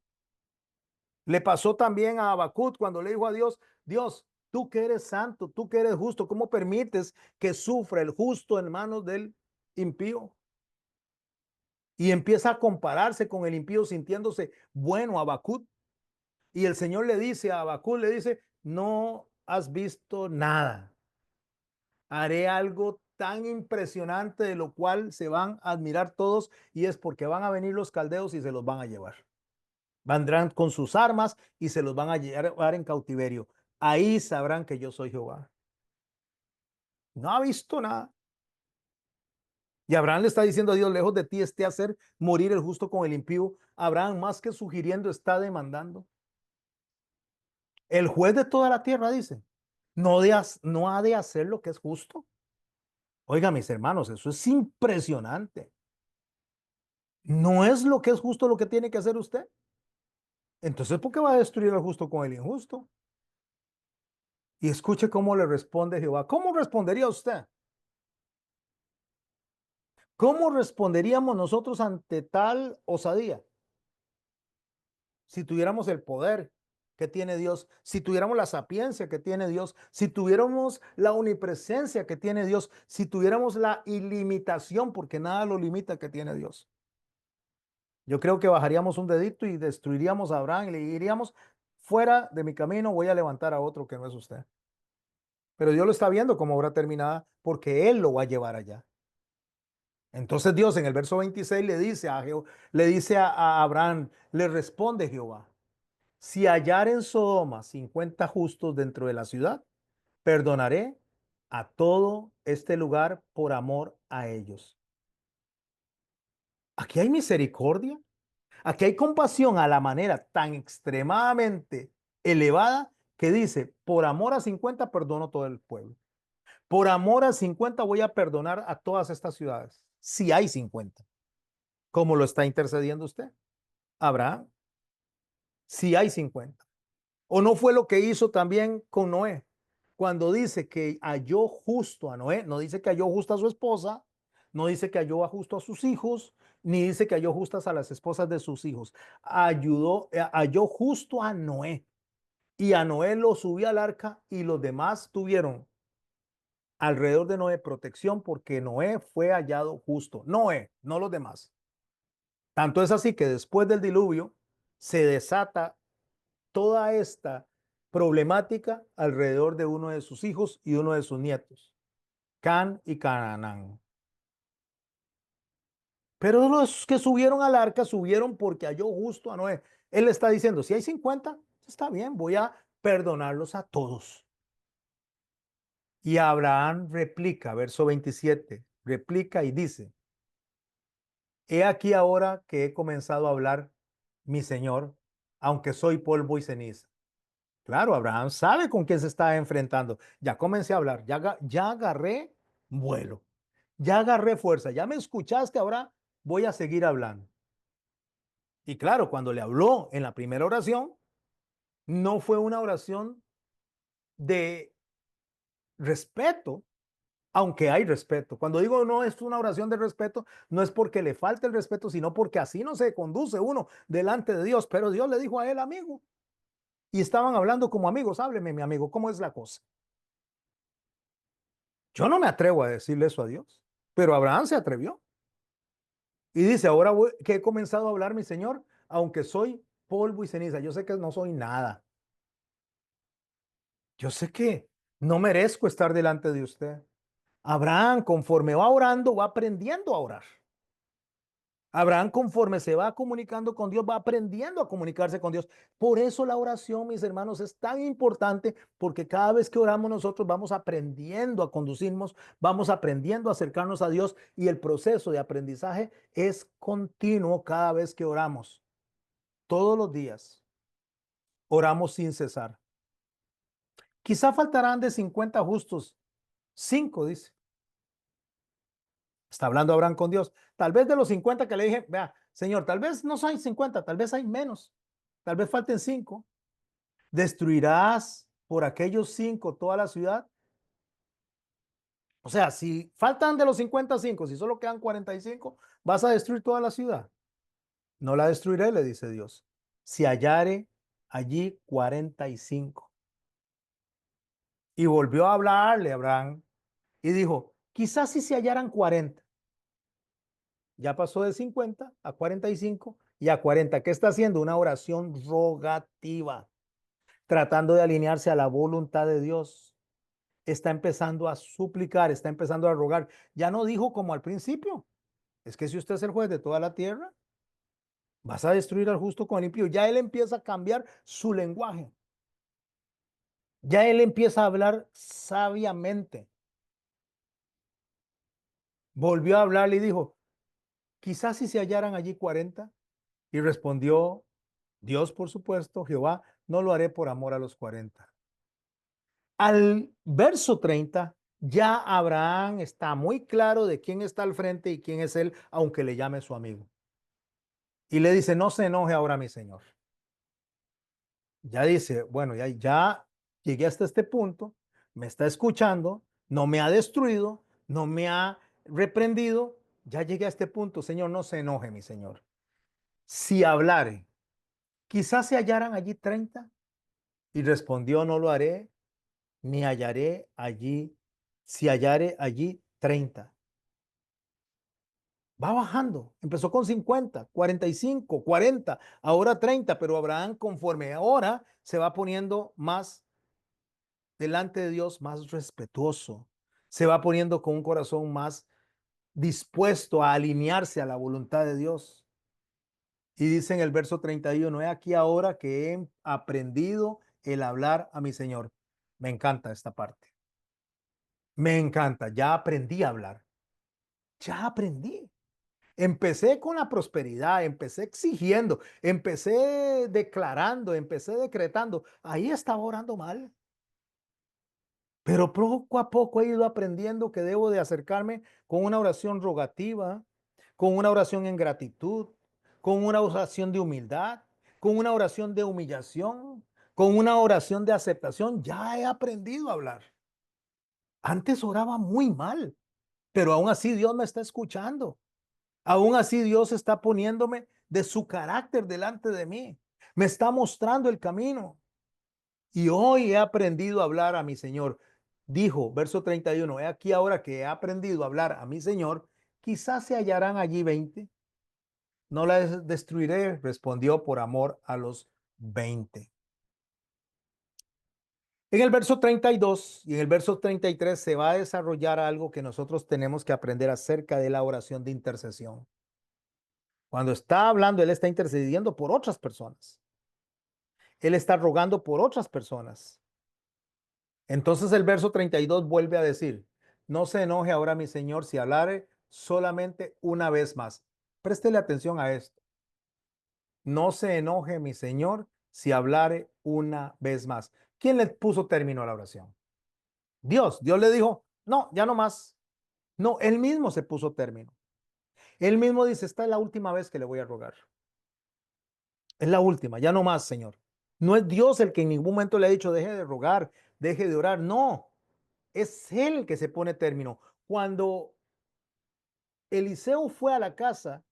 Le pasó también a Habacuc cuando le dijo a Dios, Dios, tú que eres santo, tú que eres justo, ¿cómo permites que sufra el justo en manos del impío? y empieza a compararse con el impío sintiéndose bueno, Habacuc. Y el Señor le dice a Habacuc, le dice, no has visto nada. Haré algo tan impresionante de lo cual se van a admirar todos y es porque van a venir los caldeos y se los van a llevar. Vendrán con sus armas y se los van a llevar en cautiverio. Ahí sabrán que yo soy Jehová. No ha visto nada. Y Abraham le está diciendo a Dios, lejos de ti esté hacer morir el justo con el impío. Abraham, más que sugiriendo, está demandando. El juez de toda la tierra dice, no ha de hacer lo que es justo. Oiga, mis hermanos, eso es impresionante. ¿No es lo que es justo lo que tiene que hacer usted? Entonces, ¿por qué va a destruir al justo con el injusto? Y escuche cómo le responde Jehová. ¿Cómo respondería usted? ¿Cómo responderíamos nosotros ante tal osadía? Si tuviéramos el poder que tiene Dios, si tuviéramos la sapiencia que tiene Dios, si tuviéramos la omnipresencia que tiene Dios, si tuviéramos la ilimitación, porque nada lo limita que tiene Dios. Yo creo que bajaríamos un dedito y destruiríamos a Abraham y le diríamos, fuera de mi camino voy a levantar a otro que no es usted. Pero Dios lo está viendo como obra terminada porque Él lo va a llevar allá. Entonces Dios en el verso 26 le dice le dice a Abraham, le responde Jehová, si hallar en Sodoma 50 justos dentro de la ciudad, perdonaré a todo este lugar por amor a ellos. Aquí hay misericordia. Aquí hay compasión a la manera tan extremadamente elevada que dice, por amor a 50 perdono todo el pueblo. Por amor a 50 voy a perdonar a todas estas ciudades. Si hay 50, como lo está intercediendo usted, Abraham, si hay 50. ¿O no fue lo que hizo también con Noé? Cuando dice que halló justo a Noé, no dice que halló justo a su esposa, no dice que halló justo a sus hijos, ni dice que halló justas a las esposas de sus hijos. Halló justo a Noé. Y a Noé lo subió al arca y los demás tuvieron alrededor de Noé protección porque Noé fue hallado justo. Noé, no los demás. Tanto es así que después del diluvio se desata toda esta problemática alrededor de uno de sus hijos y uno de sus nietos, Can y Canaán. Pero los que subieron al arca subieron porque halló justo a Noé. Él está diciendo, si hay 50, está bien, voy a perdonarlos a todos. Y Abraham replica, verso 27, replica y dice, he aquí ahora que he comenzado a hablar, mi Señor, aunque soy polvo y ceniza. Claro, Abraham sabe con quién se está enfrentando. Ya comencé a hablar, ya agarré vuelo, ya agarré fuerza, ya me escuchaste, ahora voy a seguir hablando. Y claro, cuando le habló en la primera oración, no fue una oración de respeto, aunque hay respeto. Cuando digo no es una oración de respeto, no es porque le falte el respeto, sino porque así no se conduce uno delante de Dios. Pero Dios le dijo a él, amigo, y estaban hablando como amigos, hábleme, mi amigo, ¿cómo es la cosa? Yo no me atrevo a decirle eso a Dios, pero Abraham se atrevió. Y dice, ahora que he comenzado a hablar, mi Señor, aunque soy polvo y ceniza, yo sé que no soy nada. Yo sé que no merezco estar delante de usted. Abraham, conforme va orando, va aprendiendo a orar. Abraham, conforme se va comunicando con Dios, va aprendiendo a comunicarse con Dios. Por eso la oración, mis hermanos, es tan importante, porque cada vez que oramos nosotros vamos aprendiendo a conducirnos, vamos aprendiendo a acercarnos a Dios y el proceso de aprendizaje es continuo cada vez que oramos. Todos los días oramos sin cesar. Quizá faltarán de 50 justos, 5, dice. Está hablando Abraham con Dios. Tal vez de los 50 que le dije, vea, Señor, tal vez no hay 50, tal vez hay menos. Tal vez falten 5. ¿Destruirás por aquellos 5 toda la ciudad? O sea, si faltan de los 55, si solo quedan 45, ¿vas a destruir toda la ciudad? No la destruiré, le dice Dios. Si hallare allí 45. Y volvió a hablarle a Abraham y dijo, quizás si se hallaran 40. Ya pasó de 50 a 45 y a 40. ¿Qué está haciendo? Una oración rogativa, tratando de alinearse a la voluntad de Dios. Está empezando a suplicar, está empezando a rogar. Ya no dijo como al principio, es que si usted es el juez de toda la tierra, vas a destruir al justo con el impío. Ya él empieza a cambiar su lenguaje. Ya él empieza a hablar sabiamente. Volvió a hablar y dijo, quizás si se hallaran allí 40. Y respondió Dios, por supuesto, Jehová, no lo haré por amor a los 40. Al verso 30, ya Abraham está muy claro de quién está al frente y quién es él, aunque le llame su amigo. Y le dice, no se enoje ahora mi señor. Ya dice, bueno, ya llegué hasta este punto, me está escuchando, no me ha destruido, no me ha reprendido, ya llegué a este punto, Señor, no se enoje mi señor. Si hablare, quizás se hallaran allí 30. Y respondió, no lo haré, ni hallaré allí, si hallare allí 30. Va bajando, empezó con 50, 45, 40, ahora 30, pero Abraham conforme ahora se va poniendo más delante de Dios, más respetuoso, se va poniendo con un corazón más dispuesto a alinearse a la voluntad de Dios. Y dice en el verso 31, he aquí ahora que he aprendido el hablar a mi Señor. Me encanta esta parte. Me encanta, ya aprendí a hablar, ya aprendí. Empecé con la prosperidad, empecé exigiendo, empecé declarando, empecé decretando. Ahí estaba orando mal, pero poco a poco he ido aprendiendo que debo de acercarme con una oración rogativa, con una oración en gratitud, con una oración de humildad, con una oración de humillación, con una oración de aceptación. Ya he aprendido a hablar. Antes oraba muy mal, pero aún así Dios me está escuchando. Aún así Dios está poniéndome de su carácter delante de mí. Me está mostrando el camino. Y hoy he aprendido a hablar a mi Señor. Dijo, verso 31, he aquí ahora que he aprendido a hablar a mi Señor, quizás se hallarán allí 20. No la destruiré, respondió por amor a los 20. En el verso 32 y en el verso 33 se va a desarrollar algo que nosotros tenemos que aprender acerca de la oración de intercesión. Cuando está hablando, él está intercediendo por otras personas. Él está rogando por otras personas. Entonces el verso 32 vuelve a decir, no se enoje ahora mi Señor si hablare solamente una vez más. Préstele atención a esto. No se enoje mi Señor si hablare una vez más. ¿Quién le puso término a la oración? Dios. Dios le dijo, no, ya no más. No, él mismo se puso término. Él mismo dice, esta es la última vez que le voy a rogar. Es la última, ya no más, Señor. No es Dios el que en ningún momento le ha dicho, deje de rogar, deje de orar. No, es Él el que se pone término. Cuando Eliseo fue a la casa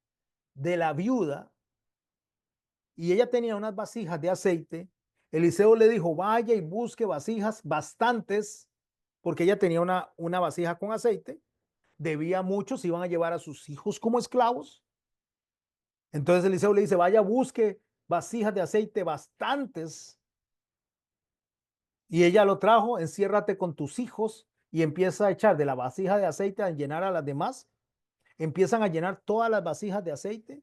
de la viuda y ella tenía unas vasijas de aceite, Eliseo le dijo, vaya y busque vasijas bastantes, porque ella tenía una vasija con aceite, debía muchos, iban a llevar a sus hijos como esclavos. Entonces Eliseo le dice, vaya, busque vasijas de aceite bastantes. Y ella lo trajo, enciérrate con tus hijos y empieza a echar de la vasija de aceite a llenar a las demás. Empiezan a llenar todas las vasijas de aceite.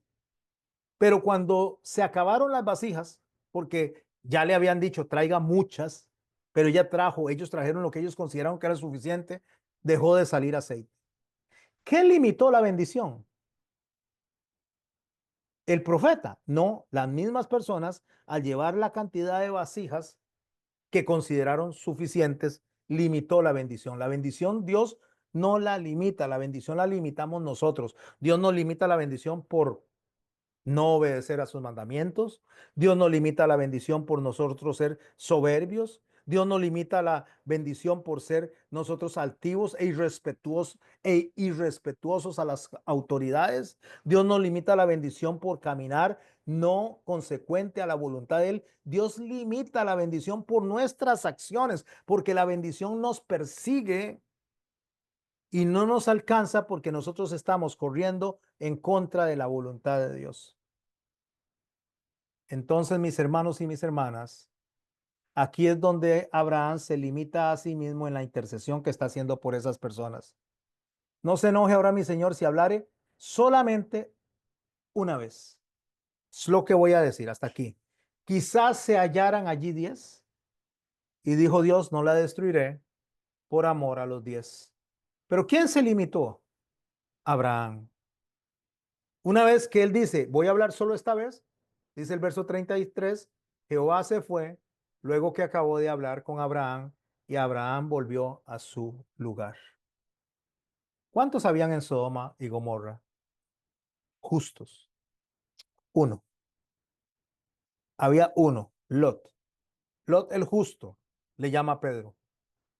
Pero cuando se acabaron las vasijas, porque ya le habían dicho, traiga muchas, pero ella trajo, ellos trajeron lo que ellos consideraron que era suficiente, dejó de salir aceite. ¿Qué limitó la bendición? El profeta, no, las mismas personas al llevar la cantidad de vasijas que consideraron suficientes, limitó la bendición. La bendición Dios no la limita, la bendición la limitamos nosotros. Dios no limita la bendición por no obedecer a sus mandamientos. Dios no limita la bendición por nosotros ser soberbios. Dios no limita la bendición por ser nosotros altivos e irrespetuosos a las autoridades. Dios no limita la bendición por caminar no consecuente a la voluntad de Él. Dios limita la bendición por nuestras acciones, porque la bendición nos persigue y no nos alcanza porque nosotros estamos corriendo en contra de la voluntad de Dios. Entonces, mis hermanos y mis hermanas, aquí es donde Abraham se limita a sí mismo en la intercesión que está haciendo por esas personas. No se enoje ahora mi Señor si hablare solamente una vez. Es lo que voy a decir hasta aquí. Quizás se hallaran allí 10 y dijo Dios, no la destruiré por amor a los 10. Pero ¿quién se limitó? Abraham. Una vez que él dice, voy a hablar solo esta vez, dice el verso 33, Jehová se fue luego que acabó de hablar con Abraham y Abraham volvió a su lugar. ¿Cuántos habían en Sodoma y Gomorra? Justos. Uno. Había uno, Lot. Lot el justo, le llama Pedro.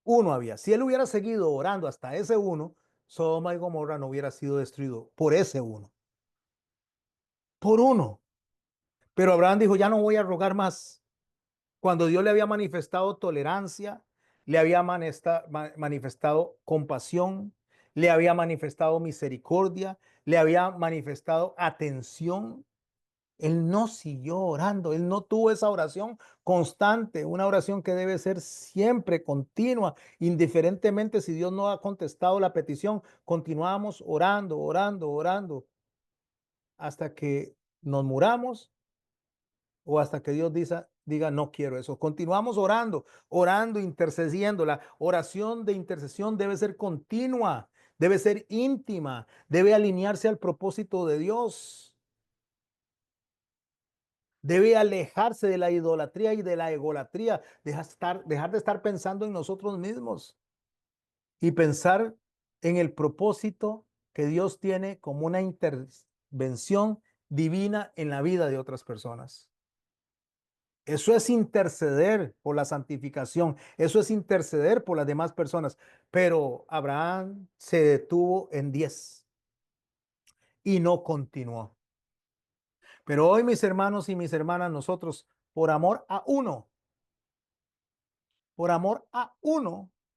Uno había. Si él hubiera seguido orando hasta ese uno, Sodoma y Gomorra no hubiera sido destruido por ese uno. Por uno. Pero Abraham dijo, ya no voy a rogar más. Cuando Dios le había manifestado tolerancia, le había manifestado compasión, le había manifestado misericordia, le había manifestado atención. Él no siguió orando, él no tuvo esa oración constante, una oración que debe ser siempre continua, indiferentemente si Dios no ha contestado la petición, continuamos orando, orando, orando, hasta que nos muramos o hasta que Dios diga, no quiero eso. Continuamos orando, orando, intercediendo. La oración de intercesión debe ser continua, debe ser íntima, debe alinearse al propósito de Dios. Debe alejarse de la idolatría y de la egolatría, dejar de estar pensando en nosotros mismos y pensar en el propósito que Dios tiene como una intervención divina en la vida de otras personas. Eso es interceder por la santificación, eso es interceder por las demás personas. Pero Abraham se detuvo en 10 y no continuó. Pero hoy, mis hermanos y mis hermanas, nosotros, por amor a uno,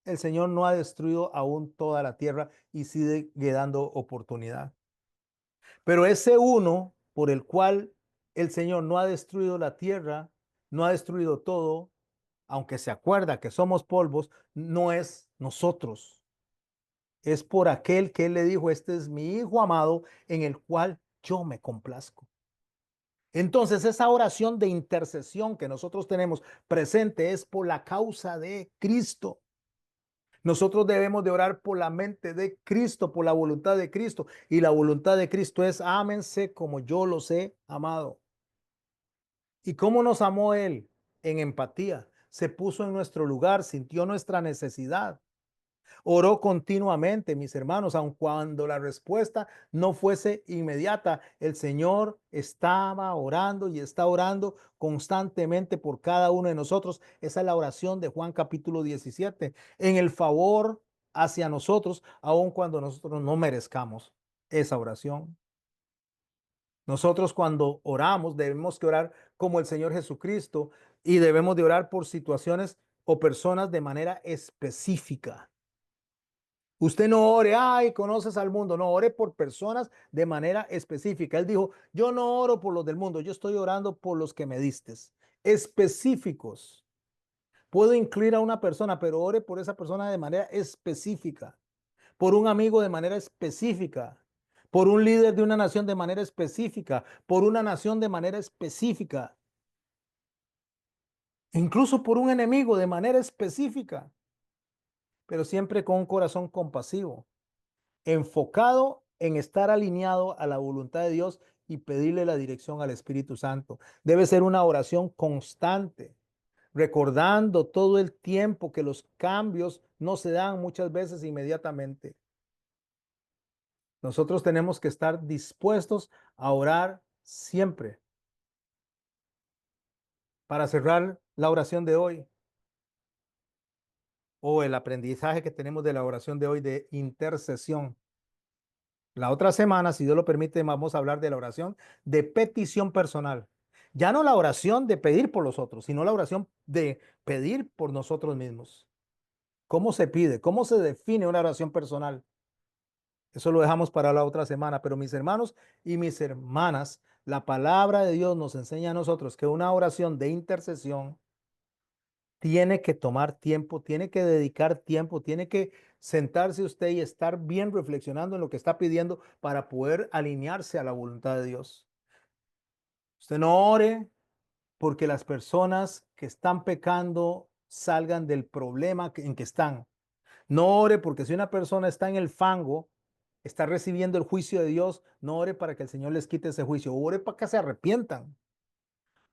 el Señor no ha destruido aún toda la tierra y sigue dando oportunidad. Pero ese uno por el cual el Señor no ha destruido la tierra, no ha destruido todo, aunque se acuerda que somos polvos, no es nosotros. Es por aquel que Él le dijo, este es mi Hijo amado en el cual yo me complazco. Entonces, esa oración de intercesión que nosotros tenemos presente es por la causa de Cristo. Nosotros debemos de orar por la mente de Cristo, por la voluntad de Cristo. Y la voluntad de Cristo es, ámense como yo los he amado. ¿Y cómo nos amó Él? En empatía. Se puso en nuestro lugar, sintió nuestra necesidad. Oró continuamente, mis hermanos, aun cuando la respuesta no fuese inmediata. El Señor estaba orando y está orando constantemente por cada uno de nosotros. Esa es la oración de Juan capítulo 17, en el favor hacia nosotros, aun cuando nosotros no merezcamos esa oración. Nosotros cuando oramos debemos que orar como el Señor Jesucristo y debemos de orar por situaciones o personas de manera específica. Usted no ore, ay, conoces al mundo, no, ore por personas de manera específica. Él dijo, yo no oro por los del mundo, yo estoy orando por los que me distes. Específicos. Puedo incluir a una persona, pero ore por esa persona de manera específica, por un amigo de manera específica, por un líder de una nación de manera específica, por una nación de manera específica, incluso por un enemigo de manera específica, pero siempre con un corazón compasivo, enfocado en estar alineado a la voluntad de Dios y pedirle la dirección al Espíritu Santo. Debe ser una oración constante, recordando todo el tiempo que los cambios no se dan muchas veces inmediatamente. Nosotros tenemos que estar dispuestos a orar siempre. Para cerrar la oración de hoy o el aprendizaje que tenemos de la oración de hoy de intercesión. La otra semana, si Dios lo permite, vamos a hablar de la oración de petición personal. Ya no la oración de pedir por los otros, sino la oración de pedir por nosotros mismos. ¿Cómo se pide? ¿Cómo se define una oración personal? Eso lo dejamos para la otra semana, pero mis hermanos y mis hermanas, la palabra de Dios nos enseña a nosotros que una oración de intercesión tiene que tomar tiempo, tiene que dedicar tiempo, tiene que sentarse usted y estar bien reflexionando en lo que está pidiendo para poder alinearse a la voluntad de Dios. Usted no ore porque las personas que están pecando salgan del problema en que están. No ore porque si una persona está en el fango, está recibiendo el juicio de Dios, no ore para que el Señor les quite ese juicio, ore para que se arrepientan,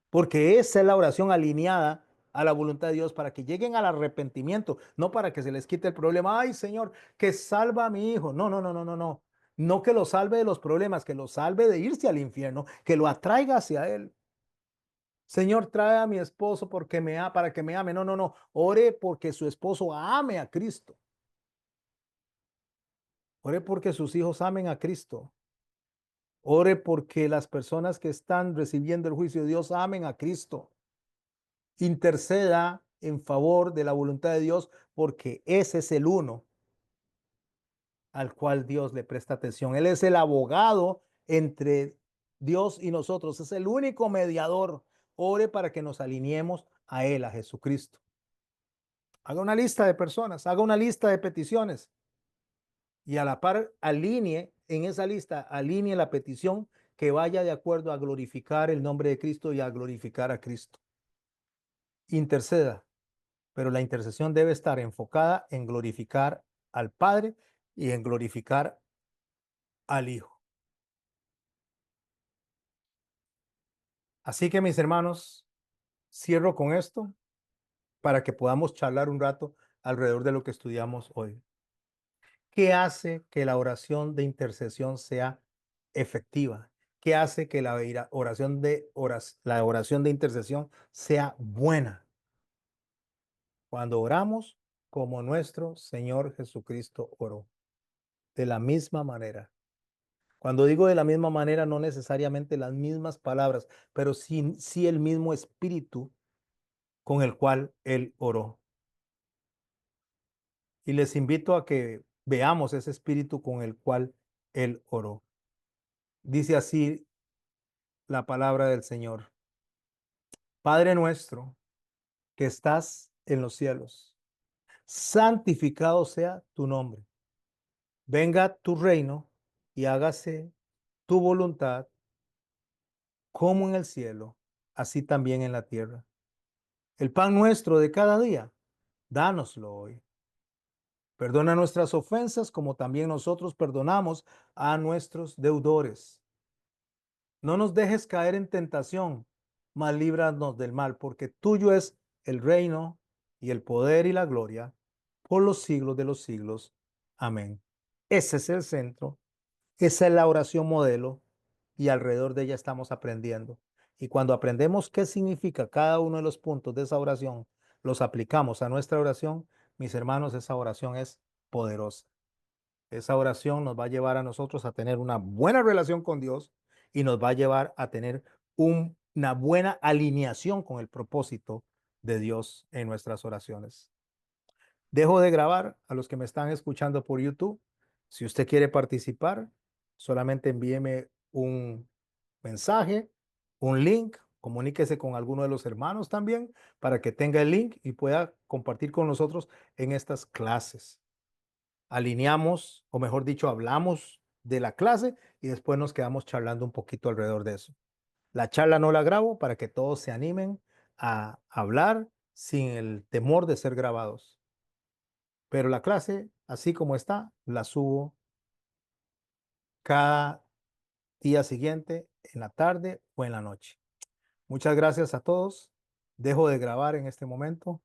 porque esa es la oración alineada a la voluntad de Dios para que lleguen al arrepentimiento, no para que se les quite el problema. Ay, Señor, que salva a mi hijo. No, no, no, no, no, no. No que lo salve de los problemas, que lo salve de irse al infierno, que lo atraiga hacia él. Señor, trae a mi esposo porque para que me ame. No, no, no. Ore porque su esposo ame a Cristo. Ore porque sus hijos amen a Cristo. Ore porque las personas que están recibiendo el juicio de Dios amen a Cristo. Interceda en favor de la voluntad de Dios porque ese es el uno al cual Dios le presta atención. Él es el abogado entre Dios y nosotros. Es el único mediador. Ore para que nos alineemos a Él, a Jesucristo. Haga una lista de personas, haga una lista de peticiones y a la par alinee en esa lista, alinee la petición que vaya de acuerdo a glorificar el nombre de Cristo y a glorificar a Cristo. Interceda, pero la intercesión debe estar enfocada en glorificar al Padre y en glorificar al Hijo. Así que mis hermanos, cierro con esto para que podamos charlar un rato alrededor de lo que estudiamos hoy. ¿Qué hace que la oración de intercesión sea efectiva? ¿Qué hace que la oración de intercesión sea buena? Cuando oramos como nuestro Señor Jesucristo oró, de la misma manera. Cuando digo de la misma manera, no necesariamente las mismas palabras, pero sí el mismo espíritu con el cual Él oró. Y les invito a que veamos ese espíritu con el cual Él oró. Dice así la palabra del Señor. Padre nuestro que estás en los cielos, santificado sea tu nombre. Venga tu reino y hágase tu voluntad como en el cielo, así también en la tierra. El pan nuestro de cada día, dánoslo hoy. Perdona nuestras ofensas como también nosotros perdonamos a nuestros deudores. No nos dejes caer en tentación, mas líbranos del mal, porque tuyo es el reino y el poder y la gloria por los siglos de los siglos. Amén. Ese es el centro, esa es la oración modelo y alrededor de ella estamos aprendiendo. Y cuando aprendemos qué significa cada uno de los puntos de esa oración, los aplicamos a nuestra oración, mis hermanos, esa oración es poderosa. Esa oración nos va a llevar a nosotros a tener una buena relación con Dios y nos va a llevar a tener una buena alineación con el propósito de Dios en nuestras oraciones. Dejo de grabar a los que me están escuchando por YouTube. Si usted quiere participar, solamente envíeme un mensaje, un link, comuníquese con alguno de los hermanos también para que tenga el link y pueda compartir con nosotros en estas clases. Alineamos, o mejor dicho, hablamos de la clase y después nos quedamos charlando un poquito alrededor de eso. La charla no la grabo para que todos se animen a hablar sin el temor de ser grabados. Pero la clase, así como está, la subo cada día siguiente, en la tarde o en la noche. Muchas gracias a todos. Dejo de grabar en este momento.